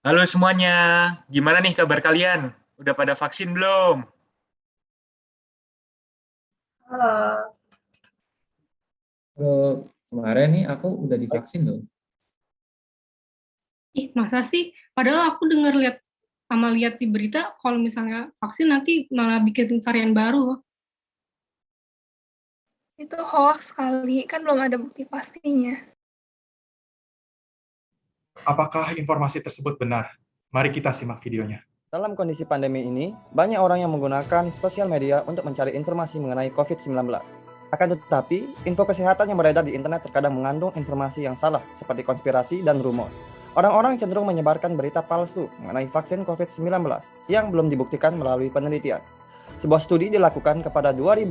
Halo semuanya, gimana nih kabar kalian? Udah pada vaksin belum? Halo. Kalau kemarin nih aku udah divaksin loh. Ih, masa sih? Padahal aku lihat di berita kalau misalnya vaksin nanti malah bikin varian baru. Itu hoax kali, kan belum ada bukti pastinya. Apakah informasi tersebut benar? Mari kita simak videonya. Dalam kondisi pandemi ini, banyak orang yang menggunakan sosial media untuk mencari informasi mengenai COVID-19. Akan tetapi, info kesehatan yang beredar di internet terkadang mengandung informasi yang salah, seperti konspirasi dan rumor. Orang-orang cenderung menyebarkan berita palsu mengenai vaksin COVID-19 yang belum dibuktikan melalui penelitian. Sebuah studi dilakukan kepada 2.000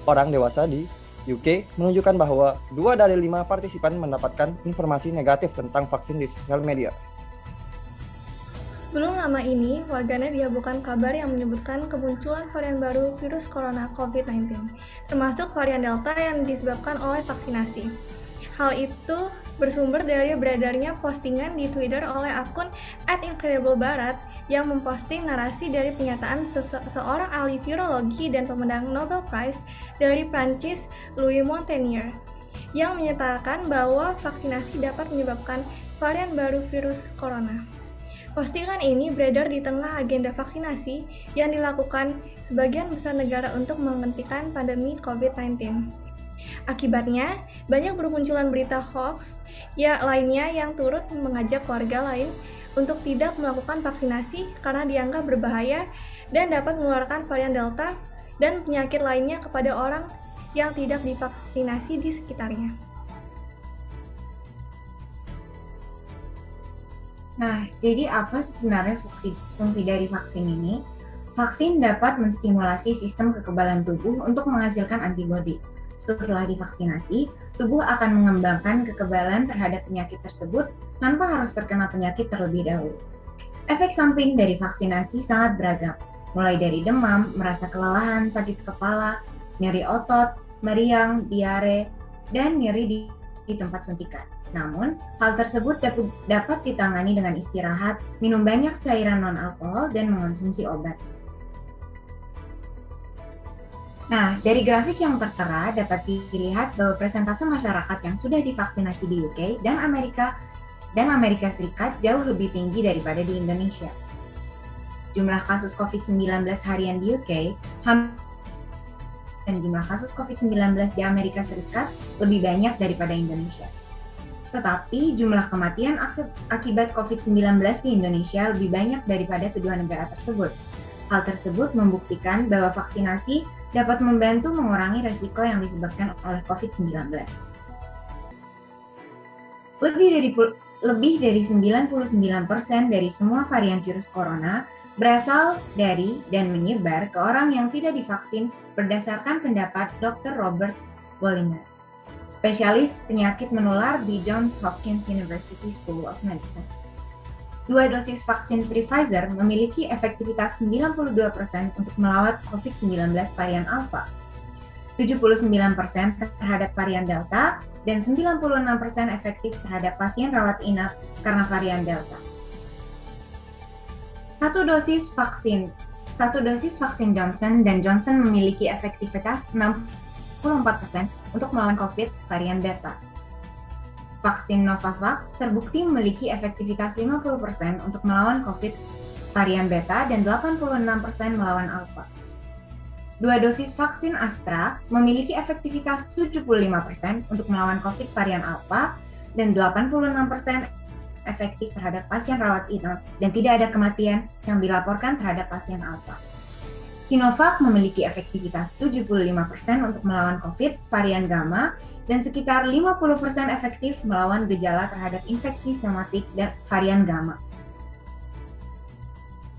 orang dewasa di UK menunjukkan bahwa 2 dari 5 partisipan mendapatkan informasi negatif tentang vaksin di sosial media. Belum lama ini, warganet dihebohkan kabar yang menyebutkan kemunculan varian baru virus corona COVID-19, termasuk varian Delta yang disebabkan oleh vaksinasi. Hal itu bersumber dari beredarnya postingan di Twitter oleh akun @incrediblebarat yang memposting narasi dari pernyataan seorang ahli virologi dan pemenang Nobel Prize dari Prancis, Louis Montagnier, yang menyatakan bahwa vaksinasi dapat menyebabkan varian baru virus corona. Postingan ini beredar di tengah agenda vaksinasi yang dilakukan sebagian besar negara untuk menghentikan pandemi COVID-19. Akibatnya, banyak bermunculan berita hoax lainnya yang turut mengajak warga lain untuk tidak melakukan vaksinasi karena dianggap berbahaya dan dapat menularkan varian Delta dan penyakit lainnya kepada orang yang tidak divaksinasi di sekitarnya. Nah, jadi apa sebenarnya fungsi dari vaksin ini? Vaksin dapat menstimulasi sistem kekebalan tubuh untuk menghasilkan antibodi. Setelah divaksinasi, tubuh akan mengembangkan kekebalan terhadap penyakit tersebut tanpa harus terkena penyakit terlebih dahulu. Efek samping dari vaksinasi sangat beragam, mulai dari demam, merasa kelelahan, sakit kepala, nyeri otot, meriang, diare, dan nyeri di tempat suntikan. Namun, hal tersebut dapat ditangani dengan istirahat, minum banyak cairan non-alkohol, dan mengonsumsi obat. Nah, dari grafik yang tertera dapat dilihat bahwa persentase masyarakat yang sudah divaksinasi di UK dan Amerika Serikat jauh lebih tinggi daripada di Indonesia. Jumlah kasus COVID-19 harian di UK dan jumlah kasus COVID-19 di Amerika Serikat lebih banyak daripada Indonesia. Tetapi jumlah kematian akibat COVID-19 di Indonesia lebih banyak daripada kedua negara tersebut. Hal tersebut membuktikan bahwa vaksinasi dapat membantu mengurangi resiko yang disebabkan oleh COVID-19. Lebih dari 99% dari semua varian virus corona berasal dari dan menyebar ke orang yang tidak divaksin berdasarkan pendapat Dr. Robert Bollinger, spesialis penyakit menular di Johns Hopkins University School of Medicine. 2 dosis vaksin Pfizer memiliki efektivitas 92% untuk melawan COVID-19 varian Alpha, 79% terhadap varian Delta, dan 96% efektif terhadap pasien rawat inap karena varian Delta. Satu dosis vaksin Johnson & Johnson memiliki efektivitas 64% untuk melawan COVID varian Beta. Vaksin Novavax terbukti memiliki efektivitas 50% untuk melawan COVID varian Beta dan 86% melawan Alpha. 2 dosis vaksin Astra memiliki efektivitas 75% untuk melawan COVID varian Alpha dan 86% efektif terhadap pasien rawat inap dan tidak ada kematian yang dilaporkan terhadap pasien Alpha. Sinovac memiliki efektivitas 75% untuk melawan COVID varian Gamma dan sekitar 50% efektif melawan gejala terhadap infeksi somatik dan varian Gamma.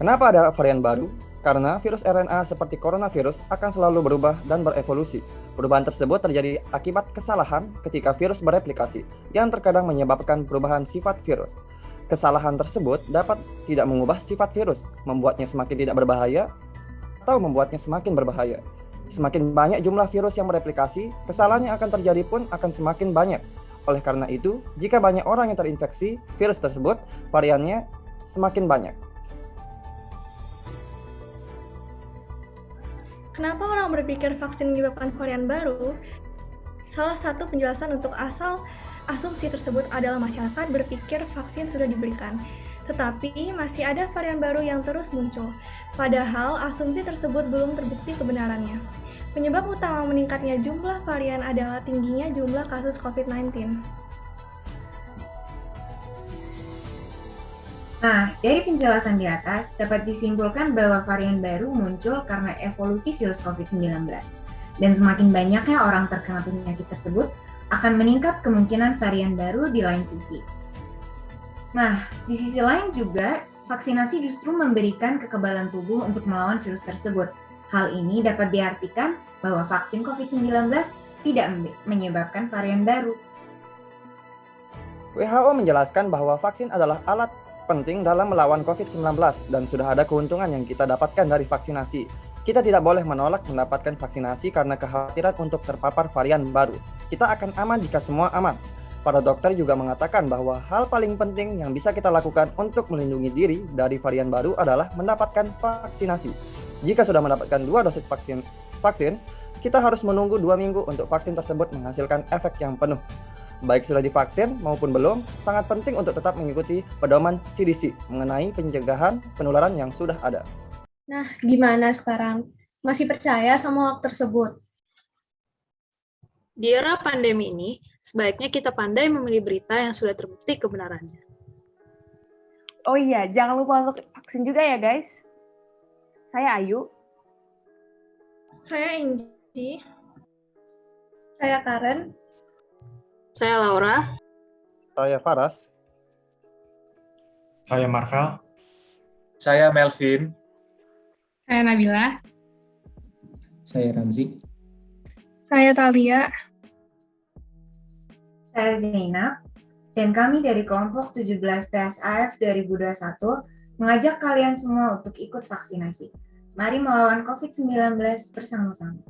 Kenapa ada varian baru? Karena virus RNA seperti coronavirus akan selalu berubah dan berevolusi. Perubahan tersebut terjadi akibat kesalahan ketika virus bereplikasi, yang terkadang menyebabkan perubahan sifat virus. Kesalahan tersebut dapat tidak mengubah sifat virus, membuatnya semakin tidak berbahaya, atau membuatnya semakin berbahaya. Semakin banyak jumlah virus yang bereplikasi, kesalahan yang akan terjadi pun akan semakin banyak. Oleh karena itu, jika banyak orang yang terinfeksi virus tersebut, variannya semakin banyak. Kenapa orang berpikir vaksin menyebabkan varian baru? Salah satu penjelasan untuk asumsi tersebut adalah masyarakat berpikir vaksin sudah diberikan, tetapi masih ada varian baru yang terus muncul. Padahal asumsi tersebut belum terbukti kebenarannya. Penyebab utama meningkatnya jumlah varian adalah tingginya jumlah kasus COVID-19. Nah, dari penjelasan di atas, dapat disimpulkan bahwa varian baru muncul karena evolusi virus COVID-19. Dan semakin banyaknya orang terkena penyakit tersebut, akan meningkat kemungkinan varian baru di lain sisi. Nah, di sisi lain juga, vaksinasi justru memberikan kekebalan tubuh untuk melawan virus tersebut. Hal ini dapat diartikan bahwa vaksin COVID-19 tidak menyebabkan varian baru. WHO menjelaskan bahwa vaksin adalah alat penting dalam melawan COVID-19 dan sudah ada keuntungan yang kita dapatkan dari vaksinasi. Kita tidak boleh menolak mendapatkan vaksinasi karena kekhawatiran untuk terpapar varian baru. Kita akan aman jika semua aman. Para dokter juga mengatakan bahwa hal paling penting yang bisa kita lakukan untuk melindungi diri dari varian baru adalah mendapatkan vaksinasi. Jika sudah mendapatkan 2 dosis vaksin, kita harus menunggu 2 minggu untuk vaksin tersebut menghasilkan efek yang penuh. Baik sudah divaksin maupun belum, sangat penting untuk tetap mengikuti pedoman CDC mengenai pencegahan penularan yang sudah ada. Nah, gimana sekarang? Masih percaya sama hoax tersebut? Di era pandemi ini, sebaiknya kita pandai memilih berita yang sudah terbukti kebenarannya. Oh iya, jangan lupa untuk vaksin juga ya guys. Saya Ayu. Saya Inci. Saya Karen. Saya Laura. Saya Faras. Saya Marvel. Saya Melvin. Saya Nabila. Saya Ramzi. Saya Thalia. Saya Zainab, dan kami dari kelompok 17 PSAF 2021 mengajak kalian semua untuk ikut vaksinasi. Mari melawan COVID-19 bersama-sama.